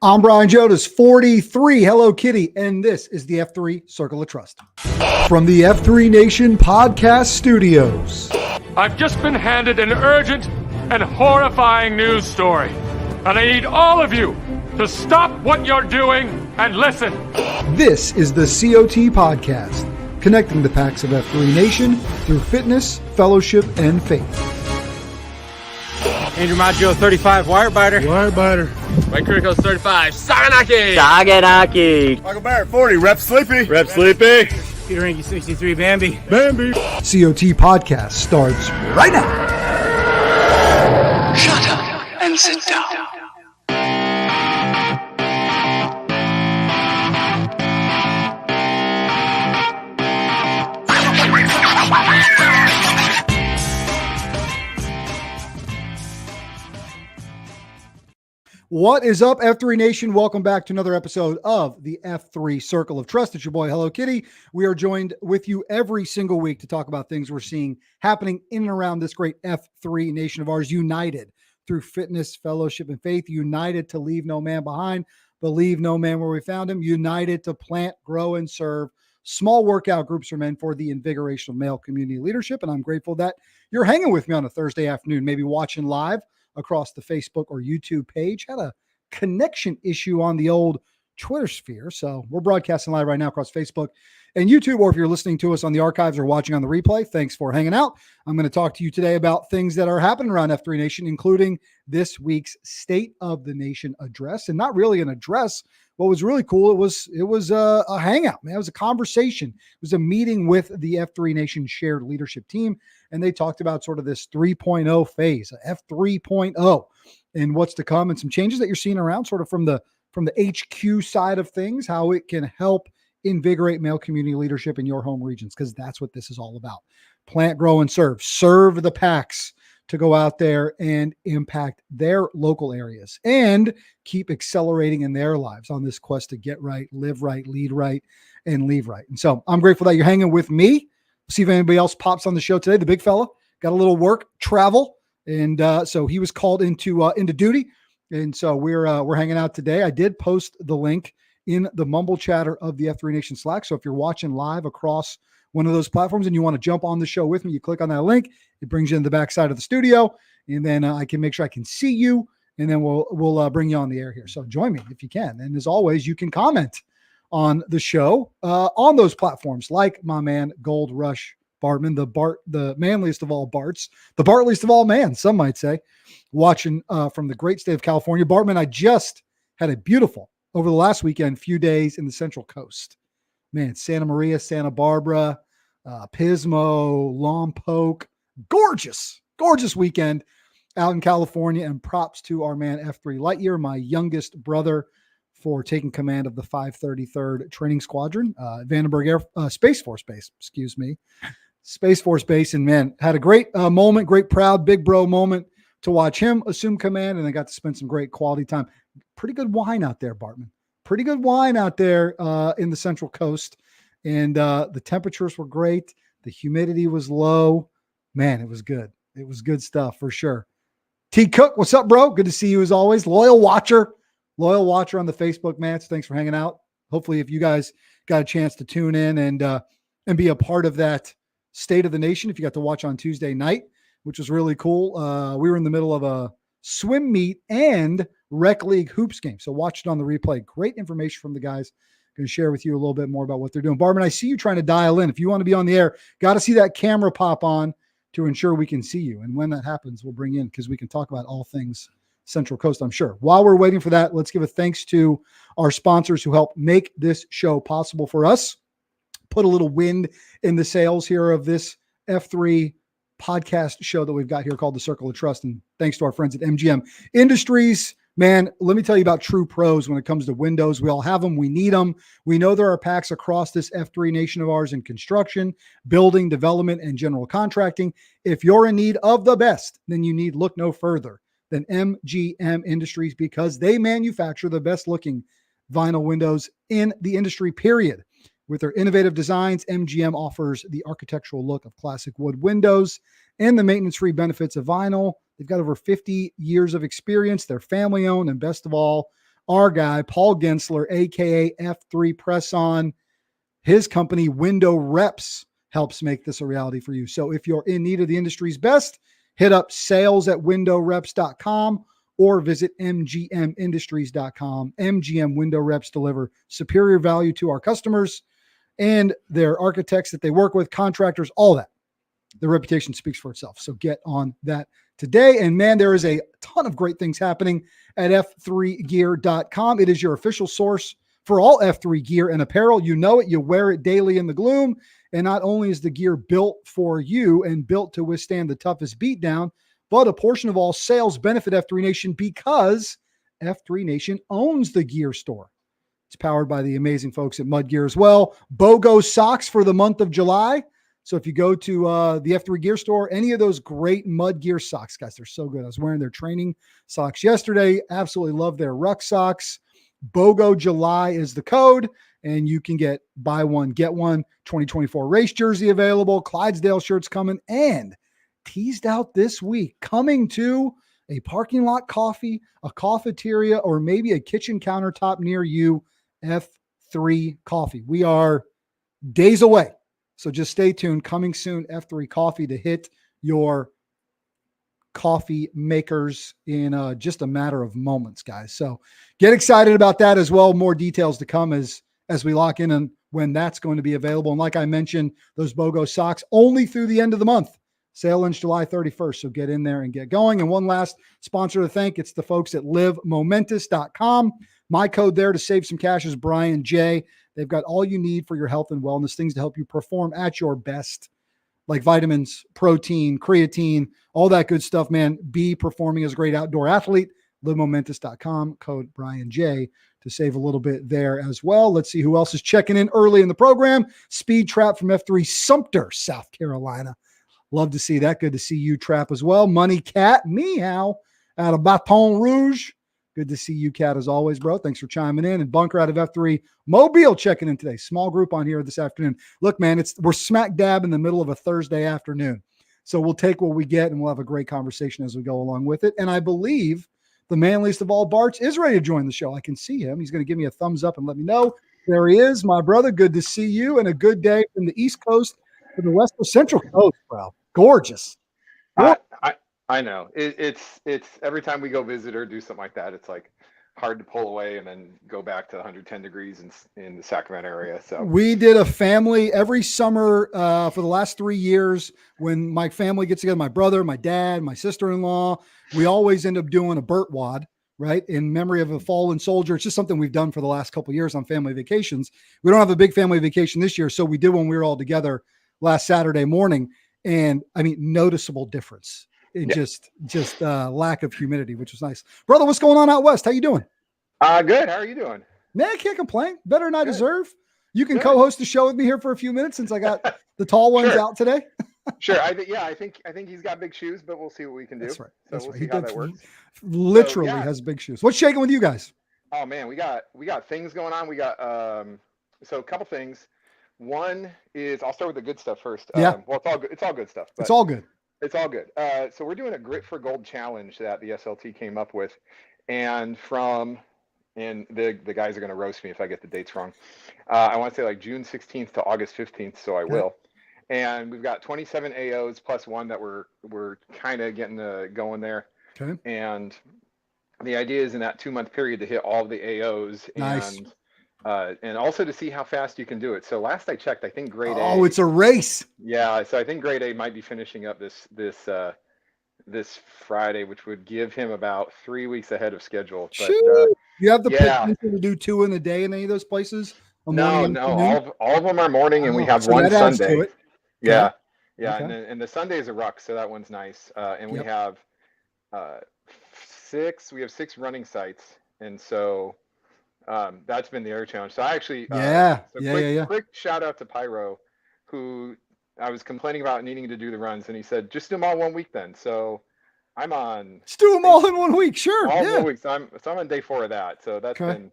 I'm Brian Jodas, 43, Hello Kitty, and this is the F3 Circle of Trust. From the F3 Nation Podcast Studios. I've just been handed an urgent and horrifying news story, and I need all of you to stop what you're doing and listen. This is the COT Podcast, connecting the packs of F3 Nation through fitness, fellowship, and faith. Andrew Maggio, 35, Wirebiter. Mike Kirkos, 35, Saganaki. Michael Barrett, 40, Rep Sleepy. Peter Ranky, 63, Bambi. COT Podcast starts right now. Shut up and sit down. What is up, F3 Nation? Welcome back to another episode of the F3 Circle of Trust. It's your boy, Hello Kitty. We are joined with you every single week to talk about things we're seeing happening in and around this great F3 nation of ours, united through fitness, fellowship, and faith, united to leave no man behind, but leave no man where we found him, united to plant, grow, and serve small workout groups for men for the invigoration of male community leadership. And I'm grateful that you're hanging with me on a Thursday afternoon, maybe watching live across the Facebook or YouTube page. Had a connection issue on the old Twitter sphere. So we're broadcasting live right now across Facebook and YouTube, or if you're listening to us on the archives or watching on the replay, thanks for hanging out. I'm going to talk to you today about things that are happening around F3 Nation, including this week's State of the Nation address. And not really an address. What was really cool, it was a hangout, man. It was a conversation. It was a meeting with the F3 Nation shared leadership team. And they talked about sort of this 3.0 phase, F3.0, and what's to come, and some changes that you're seeing around sort of from the HQ side of things, how it can help invigorate male community leadership in your home regions, because that's what this is all about. Plant, grow, and serve. Serve the packs to go out there and impact their local areas and keep accelerating in their lives on this quest to get right, live right, lead right, and leave right. And so I'm grateful that you're hanging with me. See if anybody else pops on the show today. The big fella got a little work travel, and so he was called into duty, and so we're hanging out today. I did post the link in the Mumble chatter of the F3 Nation Slack. So if you're watching live across one of those platforms and you want to jump on the show with me, you click on that link. It brings you in the backside of the studio, and then I can make sure I can see you, and then we'll bring you on the air here. So join me if you can. And as always, you can comment on the show on those platforms, like my man Gold Rush Bartman, the manliest of all Barts, the Bartliest of all man, some might say, watching from the great state of California. Bartman, I just had a beautiful, over the last weekend, few days in the Central Coast. Man, Santa Maria, Santa Barbara, Pismo, Lompoc, gorgeous weekend out in California, and props to our man F3 Lightyear, my youngest brother, for taking command of the 533rd Training Squadron, Vandenberg Space Force Base, Space Force Base. And man, had a great moment, great proud big bro moment to watch him assume command, and I got to spend some great quality time. Pretty good wine out there, Bartman. Pretty good wine out there in the Central Coast. And the temperatures were great. The humidity was low. Man, it was good. It was good stuff for sure. T. Cook, what's up, bro? Good to see you as always. Loyal watcher on the Facebook, man. So thanks for hanging out. Hopefully, if you guys got a chance to tune in and be a part of that State of the Nation, if you got to watch on Tuesday night, which was really cool. We were in the middle of a swim meet and rec league hoops game. So watch it on the replay. Great information from the guys. Going to share with you a little bit more about what they're doing. Barman, I see you trying to dial in. If you want to be on the air, got to see that camera pop on to ensure we can see you. And when that happens, we'll bring in, because we can talk about all things Central Coast, I'm sure. While we're waiting for that, let's give a thanks to our sponsors who help make this show possible for us. Put a little wind in the sails here of this F3 podcast show that we've got here called the Circle of Trust. And thanks to our friends at MGM Industries. Man, let me tell you about true pros when it comes to windows. We all have them. We need them. We know there are packs across this F3 nation of ours in construction, building, development, and general contracting. If you're in need of the best, then you need look no further than MGM Industries, because they manufacture the best looking vinyl windows in the industry, period. With their innovative designs, MGM offers the architectural look of classic wood windows and the maintenance-free benefits of vinyl. They've got over 50 years of experience. They're family-owned, and best of all, our guy, Paul Gensler, aka F3 Press On. His company, Window Reps, helps make this a reality for you. So if you're in need of the industry's best, hit up sales@windowreps.com or visit mgmindustries.com. MGM Window Reps deliver superior value to our customers and their architects that they work with, contractors, all that. The reputation speaks for itself. So get on that today. And man, there is a ton of great things happening at f3gear.com. It is your official source for all F3 gear and apparel. You know it, you wear it daily in the gloom. And not only is the gear built for you and built to withstand the toughest beatdown, but a portion of all sales benefit F3 Nation because F3 Nation owns the gear store. It's powered by the amazing folks at Mud Gear as well. BOGO socks for the month of July. So if you go to the F3 Gear store, any of those great Mud Gear socks, guys, they're so good. I was wearing their training socks yesterday. Absolutely love their ruck socks. BOGO July is the code, and you can get buy one, get one 2024 race jersey available, Clydesdale shirts coming, and teased out this week, coming to a parking lot coffee, a cafeteria, or maybe a kitchen countertop near you, F3 Coffee. We are days away. So just stay tuned. Coming soon, F3 Coffee to hit your coffee makers in just a matter of moments, guys. So get excited about that as well. More details to come as we lock in on when that's going to be available. And like I mentioned, those BOGO socks only through the end of the month. Sale ends July 31st. So get in there and get going. And one last sponsor to thank. It's the folks at livemomentous.com. My code there to save some cash is Brian J. They've got all you need for your health and wellness, things to help you perform at your best, like vitamins, protein, creatine, all that good stuff, man. Be performing as a great outdoor athlete. LiveMomentous.com, code Brian J to save a little bit there as well. Let's see who else is checking in early in the program. Speed Trap from F3 Sumter, South Carolina. Love to see that. Good to see you, Trap, as well. Money Cat, meow, out of Baton Rouge. Good to see you, Cat, as always, bro. Thanks for chiming in. And Bunker out of F3 Mobile checking in today. Small group on here this afternoon. Look, man, we're smack dab in the middle of a Thursday afternoon. So we'll take what we get, and we'll have a great conversation as we go along with it. And I believe the manliest of all Barts is ready to join the show. I can see him. He's going to give me a thumbs up and let me know. There he is, my brother. Good to see you, and a good day from the East Coast to the West Coast, Central Coast, bro. Gorgeous. I know it's every time we go visit or do something like that, it's like hard to pull away and then go back to 110 degrees in the Sacramento area. So we did a family every summer for the last 3 years. When my family gets together, my brother, my dad, my sister-in-law, we always end up doing a Burt Wad, right? In memory of a fallen soldier. It's just something we've done for the last couple of years on family vacations. We don't have a big family vacation this year. So we did when we were all together last Saturday morning. And I mean, noticeable difference. Just lack of humidity, which was nice. Brother, what's going on out west? How you doing? Good. How are you doing? Man, I can't complain. Better than I deserve. You can co-host the show with me here for a few minutes since I got the tall ones out today. Sure. I think he's got big shoes, but we'll see what we can do. That's right. So That's we'll right. see how that works. Literally has big shoes. What's shaking with you guys? Oh man, we got things going on. We got so a couple things. One is I'll start with the good stuff first. Well, it's all good. It's all good stuff. It's all good. It's all good. So we're doing a Grit for Gold challenge that the SLT came up with, and the guys are going to roast me if I get the dates wrong. I want to say like June 16th to August 15th, so I will. And we've got 27 AOs plus one that we're kind of getting going there. Okay. And the idea is in that 2-month period to hit all the AOs. Nice. And also to see how fast you can do it. So last I checked, I think grade A. Oh, it's a race. Yeah, so I think grade A might be finishing up this Friday, which would give him about 3 weeks ahead of schedule. But you have the potential to do 2 in a day in any of those places? No, all of them are morning, and we have one Sunday. Yeah. Okay. And the Sunday is a ruck, so that one's nice. And we have 6 running sites, and so that's been the other challenge. So I actually quick shout out to Pyro, who I was complaining about needing to do the runs, and he said just do them all 1 week then. So I'm on. Let's do them all in 1 week, sure. All 1 week. So I'm on day 4 of that. So that's been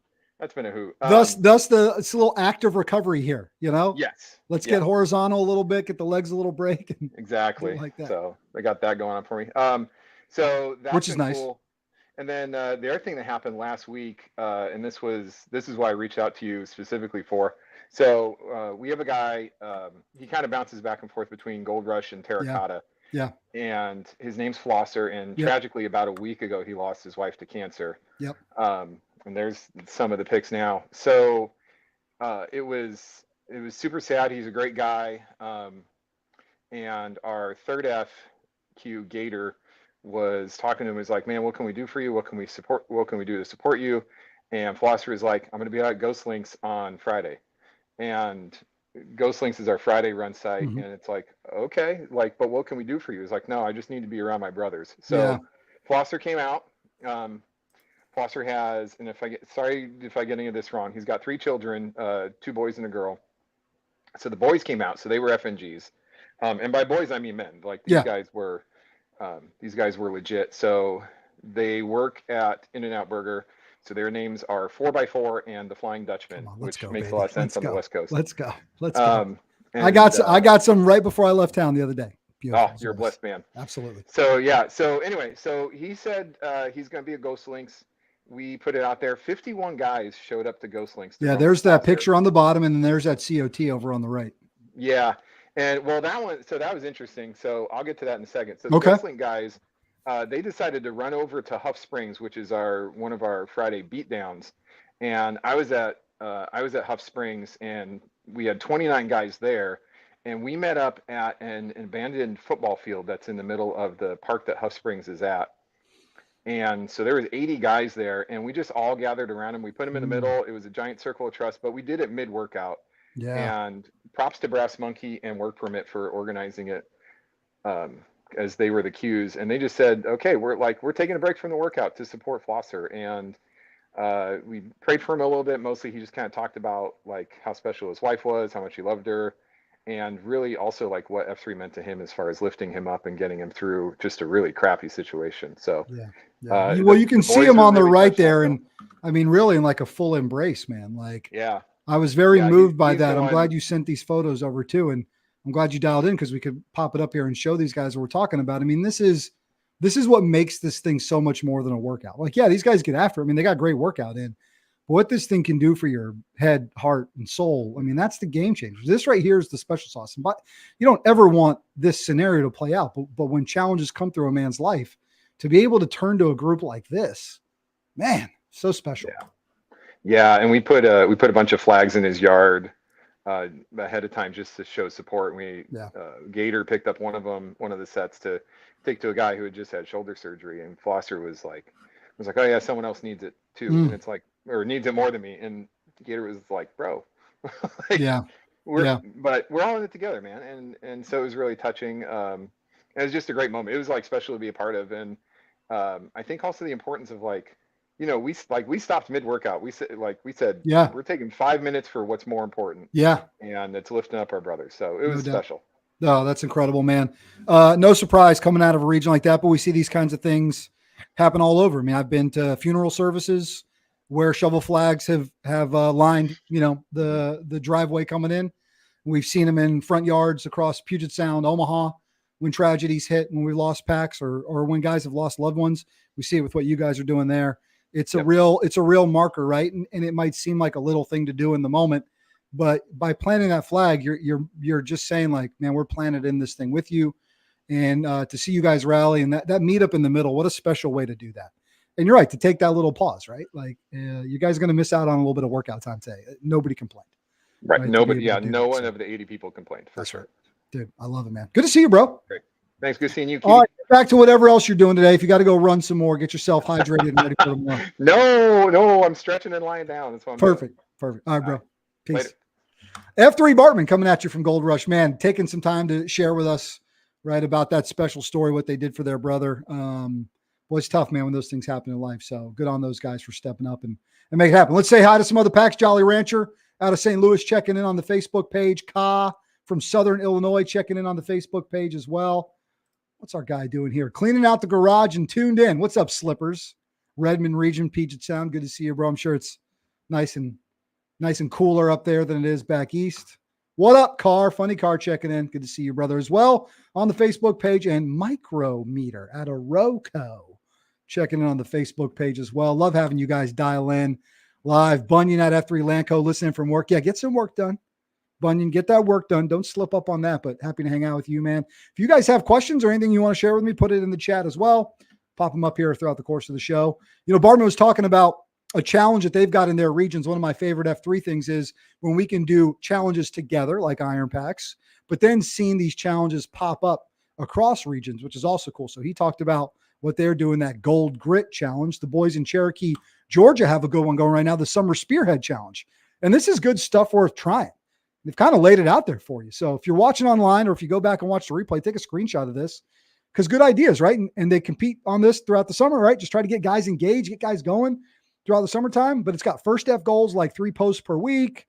a hoot. Thus it's a little active recovery here, you know? Yes. Let's get horizontal a little bit, get the legs a little break. And exactly. like that. So I got that going on for me. So that's which is nice. Cool. And then the other thing that happened last week, and this is why I reached out to you specifically for. So we have a guy. He kind of bounces back and forth between Gold Rush and Terracotta. Yeah. And his name's Flosser. And tragically, about a week ago, he lost his wife to cancer. Yep. And there's some of the pics now. So it was super sad. He's a great guy. And our third FQ Gator was talking to him. He's like, man, what can we do for you? What can we do to support you? And Flosser is like, I'm going to be out at Ghost Links on Friday. And Ghost Links is our Friday run site. Mm-hmm. And it's like, okay, like, but what can we do for you? He's like, no, I just need to be around my brothers. So Flosser came out. Flosser has, and sorry if I get any of this wrong, he's got 3 children, 2 boys and a girl. So the boys came out, so they were FNGs. And by boys, I mean men. Like these guys were legit. So they work at In-N-Out Burger. So their names are 4x4 and the Flying Dutchman, which makes a lot of sense on the West Coast. Let's go. I got some right before I left town the other day. Beautiful. Oh, you're a blessed man. Absolutely. So yeah. So anyway, so he said he's going to be at Ghost Links. We put it out there. 51 guys showed up to Ghost Links. Yeah, there's that picture on the bottom, and then there's that COT over on the right. Yeah. And well, that was interesting. So I'll get to that in a second. So the Ghost Link guys, they decided to run over to Huff Springs, which is one of our Friday beatdowns. And I was at Huff Springs, and we had 29 guys there, and we met up at an abandoned football field that's in the middle of the park that Huff Springs is at. And so there was 80 guys there, and we just all gathered around him. We put him in the middle. It was a giant circle of trust, but we did it mid-workout. Yeah. And props to Brass Monkey and Work Permit for organizing it, as they were the cues. And they just said, okay, we're taking a break from the workout to support Flosser. And we prayed for him a little bit. Mostly he just kind of talked about like how special his wife was, how much he loved her, and really also like what F3 meant to him as far as lifting him up and getting him through just a really crappy situation. So well, you can see him on the right there, and I mean really in like a full embrace, man. Like I was very moved by that. I'm glad you sent these photos over too, and I'm glad you dialed in because we could pop it up here and show these guys what we're talking about. I mean, this is what makes this thing so much more than a workout. Like, yeah, these guys get after it. I mean, they got great workout in. But what this thing can do for your head, heart, and soul, I mean, that's the game changer. This right here is the special sauce. And but you don't ever want this scenario to play out. But when challenges come through a man's life, to be able to turn to a group like this, man, so special. Yeah, and we put a bunch of flags in his yard ahead of time just to show support. Gator picked up one of the sets to take to a guy who had just had shoulder surgery, and Flosser was like, oh yeah, someone else needs it too, and it's like, or needs it more than me, and Gator was like, bro, but we're all in it together, man, and so it was really touching. It was just a great moment. It was like special to be a part of, and I think also the importance of like, you know, we stopped mid-workout. We said, we're taking 5 minutes for what's more important. Yeah. And it's lifting up our brothers. So it was special. No, that's incredible, man. No surprise coming out of a region like that, but we see these kinds of things happen all over. I mean, I've been to funeral services where shovel flags have lined, you know, the driveway coming in. We've seen them in front yards across Puget Sound, Omaha, when tragedies hit, when we lost packs or when guys have lost loved ones. We see it with what you guys are doing there. It's a real marker, right? And it might seem like a little thing to do in the moment, but by planting that flag, you're just saying like, man, we're planted in this thing with you. And to see you guys rally and that meet up in the middle, what a special way to do that. And you're right, to take that little pause, right? Like you guys are going to miss out on a little bit of workout time today. Nobody complained. Right. Nobody. Yeah. No one of the 80 people complained. That's right. Dude, I love it, man. Good to see you, bro. Great. Thanks. Good seeing you. All right, back to whatever else you're doing today. If you got to go run some more, get yourself hydrated and ready for tomorrow. No, I'm stretching and lying down. That's what I'm doing. Perfect. All right, bro. Peace. Later. F3 Bartman coming at you from Gold Rush, man. Taking some time to share with us, right, about that special story, what they did for their brother. Well, it's tough, man, when those things happen in life. So good on those guys for stepping up and make it happen. Let's say hi to some other packs. Jolly Rancher out of St. Louis checking in on the Facebook page. Ka from Southern Illinois checking in on the Facebook page as well. What's our guy doing here? Cleaning out the garage and tuned in. What's up, Slippers? Redmond region, Puget Sound. Good to see you, bro. I'm sure it's nice and cooler up there than it is back east. What up, Car? Funny Car checking in. Good to see you, brother, as well on the Facebook page. And Micrometer out of Roco checking in on the Facebook page as well. Love having you guys dial in live. Bunyan at F3 Lanco, listening from work. Yeah, get some work done. Bunyan, get that work done. Don't slip up on that, but happy to hang out with you, man. If you guys have questions or anything you want to share with me, put it in the chat as well. Pop them up here throughout the course of the show. Barman was talking about a challenge that they've got in their regions. One of my favorite F3 things is when we can do challenges together, like Iron Packs, but then seeing these challenges pop up across regions, which is also cool. So he talked about what they're doing, that Gold Grit Challenge. The boys in Cherokee, Georgia have a good one going right now, the Summer Spearhead Challenge. And this is good stuff worth trying. They've kind of laid it out there for you. So if you're watching online or if you go back and watch the replay, take a screenshot of this because good ideas, right? And they compete on this throughout the summer, right? Just try to get guys engaged, get guys going throughout the summertime. But it's got first F goals, like 3 posts per week,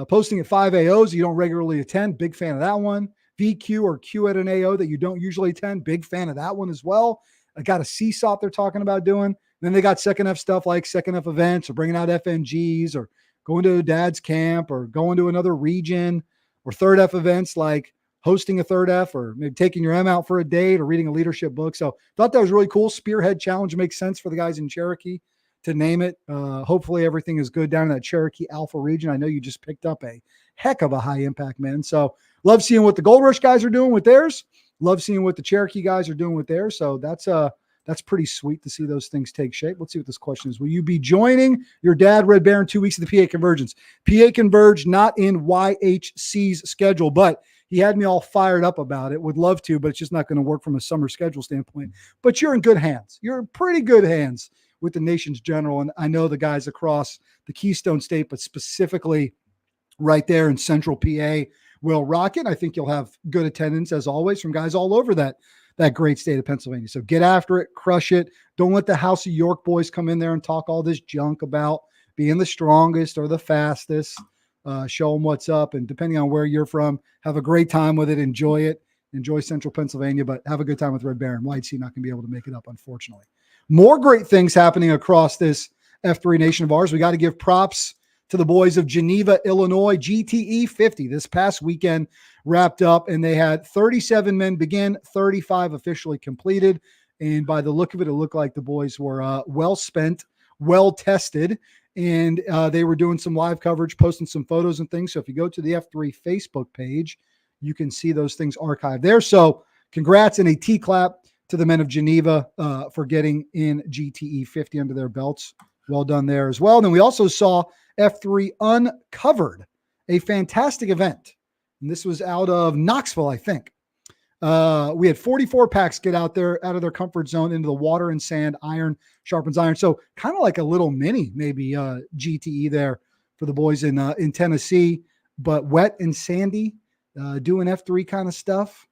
posting at 5 AOs you don't regularly attend. Big fan of that one. VQ or Q at an AO that you don't usually attend. Big fan of that one as well. I got a CSOP they're talking about doing. Then they got second F stuff like second F events or bringing out FNGs or going to a dad's camp or going to another region, or third F events like hosting a third F or maybe taking your M out for a date or reading a leadership book. So thought that was really cool. Spearhead Challenge makes sense for the guys in Cherokee to name it. Hopefully everything is good down in that Cherokee Alpha region. I know you just picked up a heck of a high impact man. So love seeing what the Gold Rush guys are doing with theirs. Love seeing what the Cherokee guys are doing with theirs. So that's pretty sweet to see those things take shape. Let's see what this question is. Will you be joining your dad, Red Bear, in 2 weeks of the PA Convergence? PA Converge not in YHC's schedule, but he had me all fired up about it. Would love to, but it's just not going to work from a summer schedule standpoint. But you're in good hands. You're in pretty good hands with the nation's general. And I know the guys across the Keystone State, but specifically right there in central PA will rock it. I think you'll have good attendance as always from guys all over that great state of Pennsylvania. So get after it, crush it. Don't let the House of York boys come in there and talk all this junk about being the strongest or the fastest. Show them what's up. And depending on where you're from, have a great time with it. Enjoy it. Enjoy central Pennsylvania, but have a good time with Red Bear. And White Sea not going to be able to make it up, unfortunately. More great things happening across this F3 nation of ours. We got to give props to the boys of Geneva, Illinois. GTE 50 this past weekend wrapped up, and they had 37 men begin, 35 officially completed. And by the look of it, it looked like the boys were well spent, well tested, and they were doing some live coverage, posting some photos and things. So if you go to the F3 Facebook page, you can see those things archived there. So congrats and a T-clap to the men of Geneva for getting in GTE 50 under their belts. Well done there as well. And then we also saw F3 Uncovered, a fantastic event. And this was out of Knoxville, I think. We had 44 packs get out there, out of their comfort zone into the water and sand. Iron sharpens iron. So kind of like a little mini, maybe GTE there for the boys in Tennessee, but wet and sandy, doing F3 kind of stuff.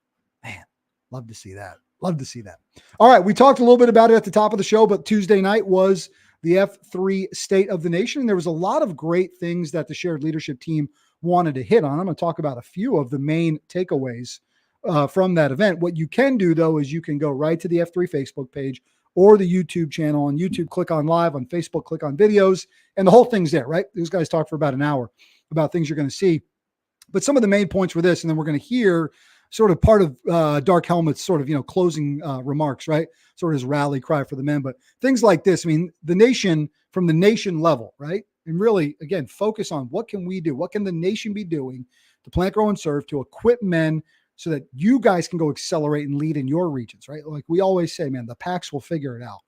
Man, love to see that. Love to see that. All right. We talked a little bit about it at the top of the show, but Tuesday night was the F3 State of the Nation. And there was a lot of great things that the shared leadership team wanted to hit on. I'm going to talk about a few of the main takeaways from that event. What you can do, though, is you can go right to the F3 Facebook page or the YouTube channel. On YouTube, click on live. On Facebook, click on videos. And the whole thing's there, right? These guys talk for about an hour about things you're going to see. But some of the main points were this, and then we're going to hear sort of part of Dark Helmet's sort of, closing remarks, right? Sort of his rally cry for the men. But things like this, I mean, the nation, from the nation level, right? And really, again, focus on what can we do? What can the nation be doing to plant, grow, and serve to equip men so that you guys can go accelerate and lead in your regions, right? Like we always say, man, the packs will figure it out.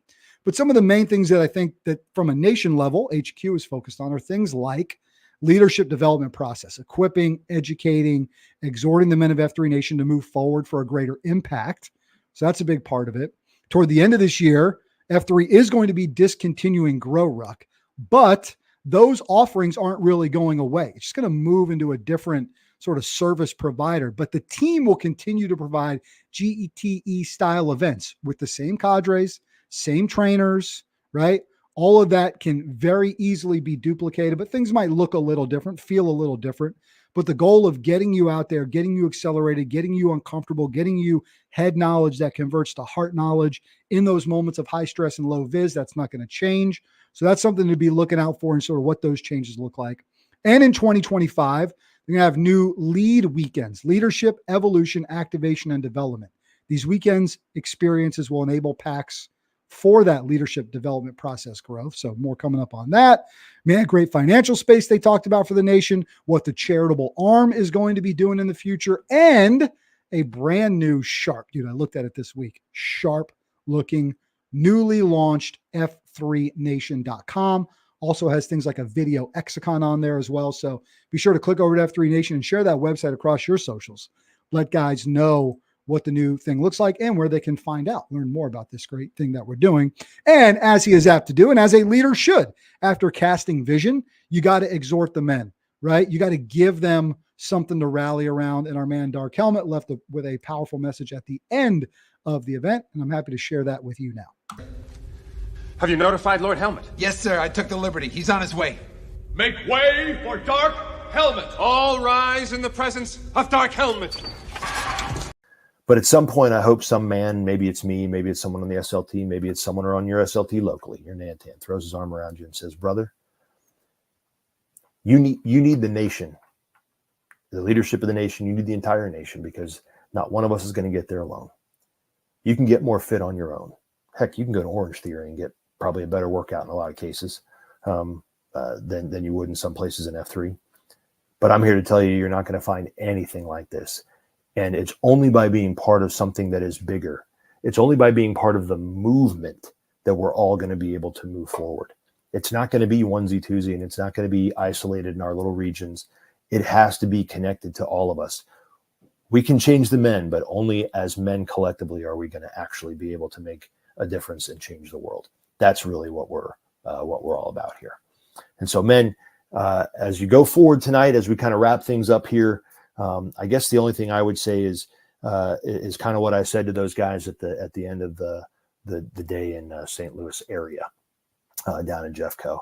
But some of the main things that I think that from a nation level, HQ is focused on are things like leadership development process, equipping, educating, exhorting the men of F3 Nation to move forward for a greater impact. So that's a big part of it. Toward the end of this year, F3 is going to be discontinuing Grow Ruck, but those offerings aren't really going away. It's just going to move into a different sort of service provider, but the team will continue to provide GETE style events with the same cadres, same trainers, right? All of that can very easily be duplicated, but things might look a little different, feel a little different. But the goal of getting you out there, getting you accelerated, getting you uncomfortable, getting you head knowledge that converts to heart knowledge in those moments of high stress and low vis, that's not going to change. So that's something to be looking out for and sort of what those changes look like. And in 2025, we're going to have new lead weekends, leadership, evolution, activation, and development. These weekends experiences will enable packs for that leadership development process growth. So more coming up on that. Man, great financial space they talked about for the nation, what the charitable arm is going to be doing in the future, and a brand new sharp, dude, I looked at it this week, sharp looking, newly launched F3Nation.com. Also has things like a video lexicon on there as well. So be sure to click over to F3 Nation and share that website across your socials. Let guys know what the new thing looks like and where they can find out, learn more about this great thing that we're doing. And as he is apt to do, and as a leader should, after casting vision, you got to exhort the men, right? You got to give them something to rally around. And our man Dark Helmet left with a powerful message at the end of the event. And I'm happy to share that with you now. Have you notified Lord Helmet? Yes, sir. I took the liberty. He's on his way. Make way for Dark Helmet. All rise in the presence of Dark Helmet. But at some point, I hope some man, maybe it's me, maybe it's someone on the SLT, maybe it's someone on your SLT locally, your Nantan, throws his arm around you and says, brother, you need the nation, the leadership of the nation. You need the entire nation, because not one of us is going to get there alone. You can get more fit on your own. Heck, you can go to Orange Theory and get probably a better workout in a lot of cases than you would in some places in F3. But I'm here to tell you, you're not going to find anything like this. And it's only by being part of something that is bigger. It's only by being part of the movement that we're all going to be able to move forward. It's not going to be onesie twosie, and it's not going to be isolated in our little regions. It has to be connected to all of us. We can change the men, but only as men collectively are we going to actually be able to make a difference and change the world. That's really what we're all about here. And so, men, as you go forward tonight, as we kind of wrap things up here, I guess the only thing I would say is kind of what I said to those guys at the end of the day in St. Louis area, down in Jeffco.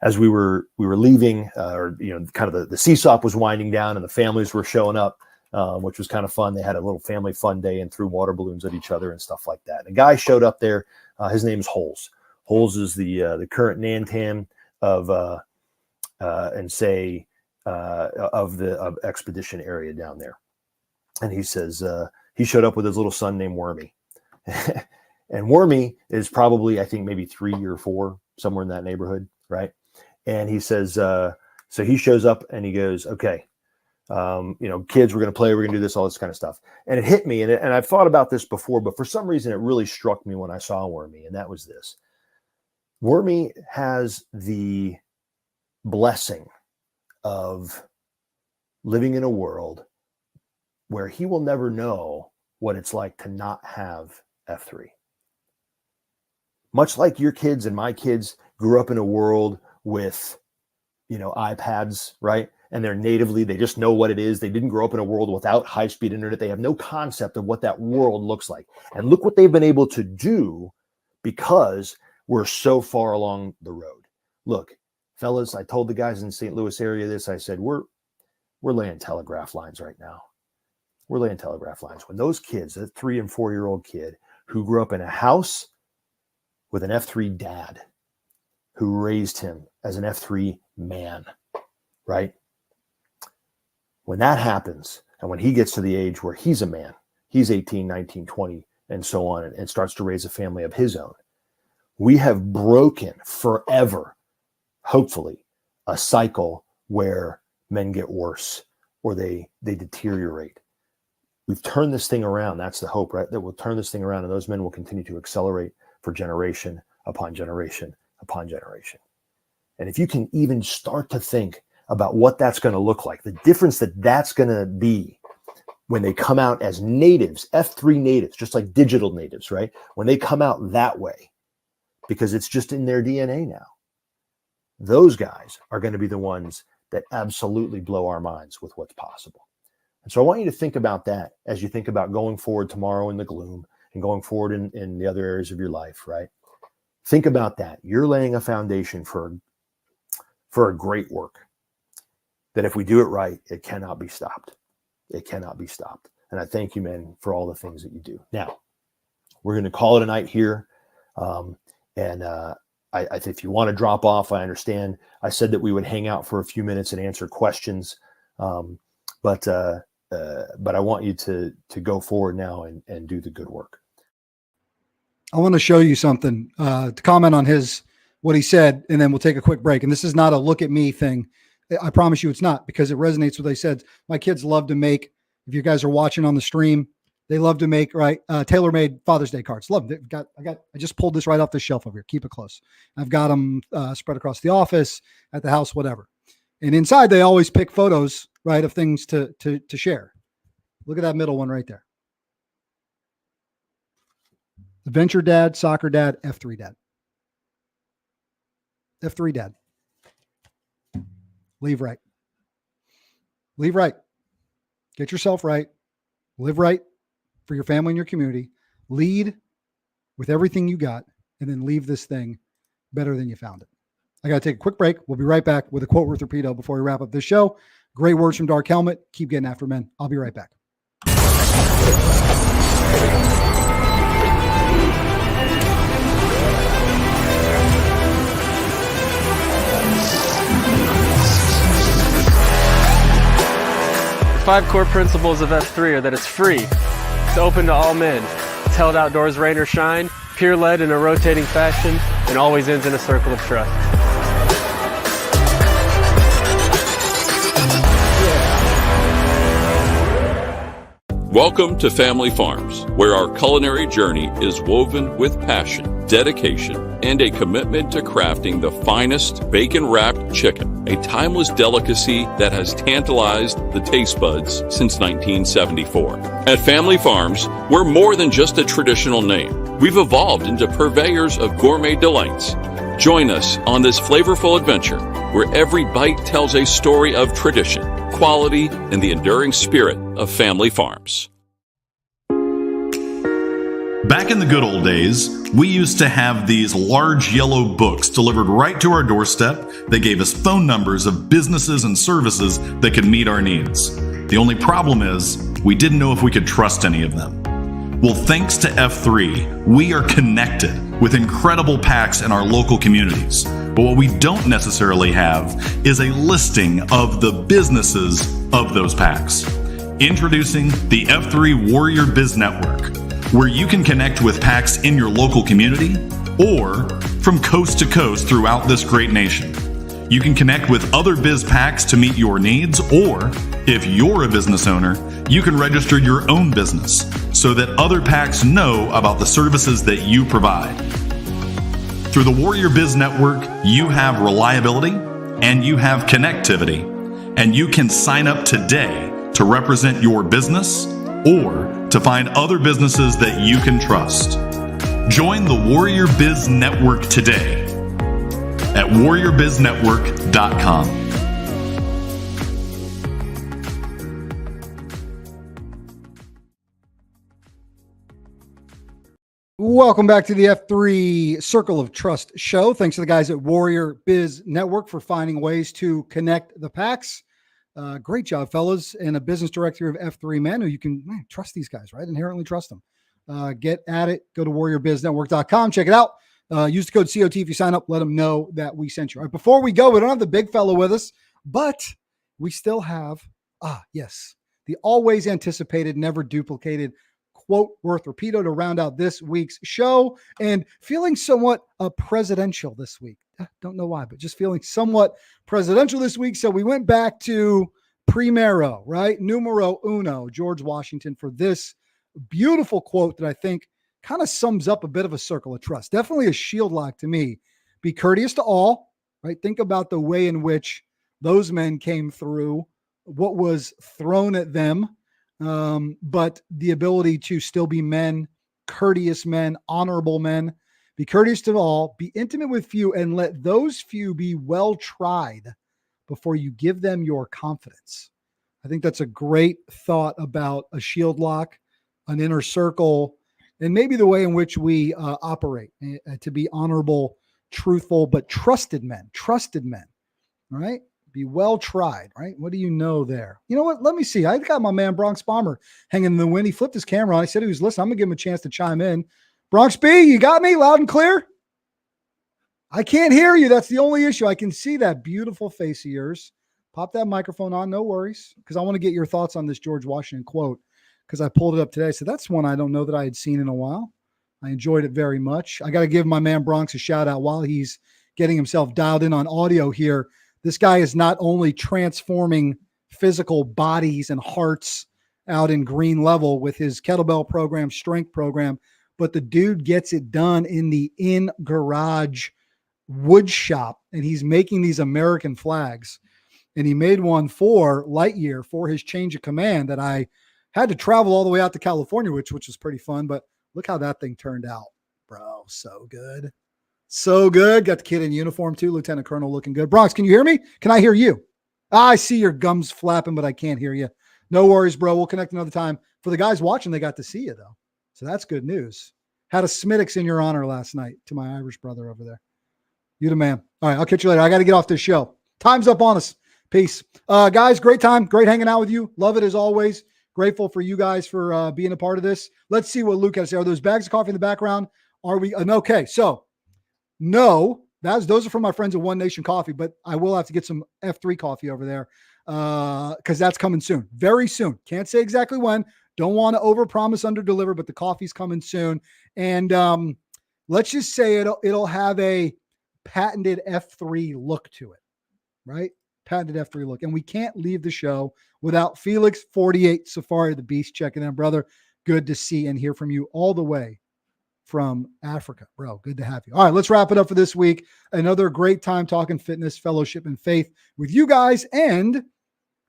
As we were leaving, kind of the CSOP was winding down and the families were showing up, which was kind of fun. They had a little family fun day and threw water balloons at each other and stuff like that. And a guy showed up there. His name is Holes. Holes is the current Nantan of Expedition area down there. And he says he showed up with his little son named Wormy. And Wormy is probably, I think, maybe 3 or 4, somewhere in that neighborhood, right? And he says, so he shows up and he goes, okay, kids, we're going to play, we're going to do this, all this kind of stuff. And it hit me, and I've thought about this before, but for some reason it really struck me when I saw Wormy, and that was this. Wormy has the blessing of living in a world where he will never know what it's like to not have F3. Much like your kids and my kids grew up in a world with, iPads, right? And they just know what it is. They didn't grow up in a world without high-speed internet. They have no concept of what that world looks like. And look what they've been able to do because we're so far along the road. Look, fellas, I told the guys in St. Louis area this. I said, we're laying telegraph lines right now. We're laying telegraph lines. When those kids, a 3 and 4 year old kid who grew up in a house with an F3 dad who raised him as an F3 man, right? When that happens, and when he gets to the age where he's a man, he's 18, 19, 20, and so on, and starts to raise a family of his own, we have broken forever, hopefully, a cycle where men get worse or they deteriorate. We've turned this thing around. That's the hope, right? That we'll turn this thing around and those men will continue to accelerate for generation upon generation upon generation. And if you can even start to think about what that's going to look like, the difference that's going to be when they come out as natives, F3 natives, just like digital natives, right? When they come out that way, because it's just in their DNA now, those guys are going to be the ones that absolutely blow our minds with what's possible. And so I want you to think about that as you think about going forward tomorrow in the gloom and going forward in the other areas of your life, right? Think about that. You're laying a foundation for a great work that if we do it right, it cannot be stopped. It cannot be stopped. And I thank you, men, for all the things that you do. Now, we're going to call it a night here. I think if you want to drop off, I understand. I said that we would hang out for a few minutes and answer questions. But I want you to go forward now and do the good work. I want to show you something to comment on what he said, and then we'll take a quick break. And this is not a look at me thing. I promise you it's not, because it resonates with what they said. My kids love to make, if you guys are watching on the stream, they love to make, right, tailor-made Father's Day cards. Love them. I just pulled this right off the shelf over here. Keep it close. I've got them spread across the office, at the house, whatever. And inside, they always pick photos, right, of things to share. Look at that middle one right there. Adventure dad, soccer dad, F3 dad. F3 dad. Leave right. Leave right. Get yourself right. Live right for your family and your community. Lead with everything you got, and then leave this thing better than you found it. I got to take a quick break. We'll be right back with a quote with Repeato before we wrap up this show. Great words from Dark Helmet. Keep getting after men. I'll be right back. 5 core principles of F3 are that it's free, it's open to all men, it's held outdoors rain or shine, peer-led in a rotating fashion, and always ends in a circle of trust. Welcome to Family Farms, where our culinary journey is woven with passion, dedication, and a commitment to crafting the finest bacon-wrapped chicken, a timeless delicacy that has tantalized the taste buds since 1974. At Family Farms, we're more than just a traditional name. We've evolved into purveyors of gourmet delights. Join us on this flavorful adventure, where every bite tells a story of tradition, quality, and the enduring spirit of Family Farms. Back in the good old days, we used to have these large yellow books delivered right to our doorstep that gave us phone numbers of businesses and services that could meet our needs. The only problem is, we didn't know if we could trust any of them. Well, thanks to F3, we are connected with incredible PACs in our local communities. But what we don't necessarily have is a listing of the businesses of those PACs. Introducing the F3 Warrior Biz Network, where you can connect with PACs in your local community or from coast to coast throughout this great nation. You can connect with other biz PACs to meet your needs, or if you're a business owner, you can register your own business so that other PACs know about the services that you provide. Through the Warrior Biz Network, you have reliability and you have connectivity, and you can sign up today to represent your business or to find other businesses that you can trust. Join the Warrior Biz Network today at warriorbiznetwork.com. Welcome back to the F3 Circle of Trust show. Thanks to the guys at Warrior Biz Network for finding ways to connect the PACs. Great job, fellas. And a business director of F3 Men, who you can trust these guys, right? Inherently trust them. Get at it. Go to warriorbiznetwork.com. Check it out. Use the code COT if you sign up. Let them know that we sent you. All right, before we go, we don't have the big fellow with us, but we still have, yes, the always anticipated, never duplicated quote worth Repeato to round out this week's show. And feeling somewhat presidential this week. Don't know why, but just feeling somewhat presidential this week. So we went back to primero, right? Numero uno, George Washington, for this beautiful quote that I think kind of sums up a bit of a circle of trust. Definitely a shield lock to me. Be courteous to all, right? Think about the way in which those men came through, what was thrown at them, but the ability to still be men, courteous men, honorable men. Be courteous to all, be intimate with few, and let those few be well tried before you give them your confidence. I think that's a great thought about a shield lock, an inner circle, and maybe the way in which we operate to be honorable, truthful, but trusted men, all right? Be well tried, right? What do you know there? You know what? Let me see. I got my man Bronx Bomber hanging in the wind. He flipped his camera on. I said he was listening. I'm going to give him a chance to chime in. Bronx B, you got me loud and clear? I can't hear you. That's the only issue. I can see that beautiful face of yours. Pop that microphone on. No worries, because I want to get your thoughts on this George Washington quote, because I pulled it up today. So that's one I don't know that I had seen in a while. I enjoyed it very much. I got to give my man Bronx a shout out while he's getting himself dialed in on audio here. This guy is not only transforming physical bodies and hearts out in green level with his kettlebell program, strength program, but the dude gets it done in the in-garage wood shop, and he's making these American flags. And he made one for Lightyear for his change of command that I had to travel all the way out to California, which was pretty fun. But look how that thing turned out, bro. So good. So good. Got the kid in uniform too, Lieutenant Colonel, looking good. Bronx, can you hear me? Can I hear you? I see your gums flapping, but I can't hear you. No worries, bro. We'll connect another time. For the guys watching, they got to see you, though. So that's good news. Had a Smittix in your honor last night to my Irish brother over there. You the man. All right, I'll catch you later. I got to get off this show. Time's up on us. Peace. Guys, great time. Great hanging out with you. Love it as always. Grateful for you guys for being a part of this. Let's see what Luke has to say. Are those bags of coffee in the background? Are we? Okay, so no, those are from my friends at One Nation Coffee, but I will have to get some F3 coffee over there because that's coming soon. Very soon. Can't say exactly when. Don't want to overpromise, underdeliver, but the coffee's coming soon. And let's just say it'll have a patented F3 look to it, right? Patented F3 look. And we can't leave the show without Felix 48 Safari the Beast checking in, brother. Good to see and hear from you all the way from Africa, bro. Good to have you. All right, let's wrap it up for this week. Another great time talking fitness, fellowship, and faith with you guys and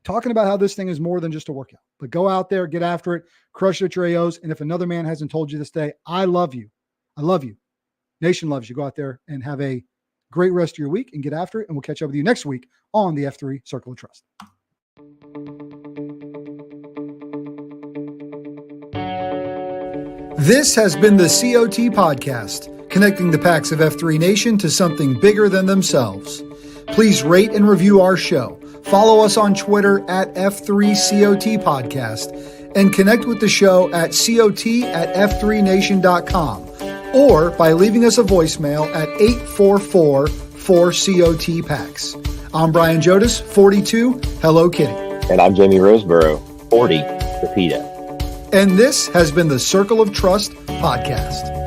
talking about how this thing is more than just a workout. But go out there, get after it, crush it at your AOs. And if another man hasn't told you this day, I love you. I love you. Nation loves you. Go out there and have a great rest of your week and get after it. And we'll catch up with you next week on the F3 Circle of Trust. This has been the COT Podcast, connecting the packs of F3 Nation to something bigger than themselves. Please rate and review our show. Follow us on Twitter at F3COT Podcast and connect with the show at COT@F3Nation.com or by leaving us a voicemail at 844-4COT-PACKS. I'm Brian Jodis, 42, Hello Kitty. And I'm Jamie Roseborough, 40, Repeato. And this has been the Circle of Trust Podcast.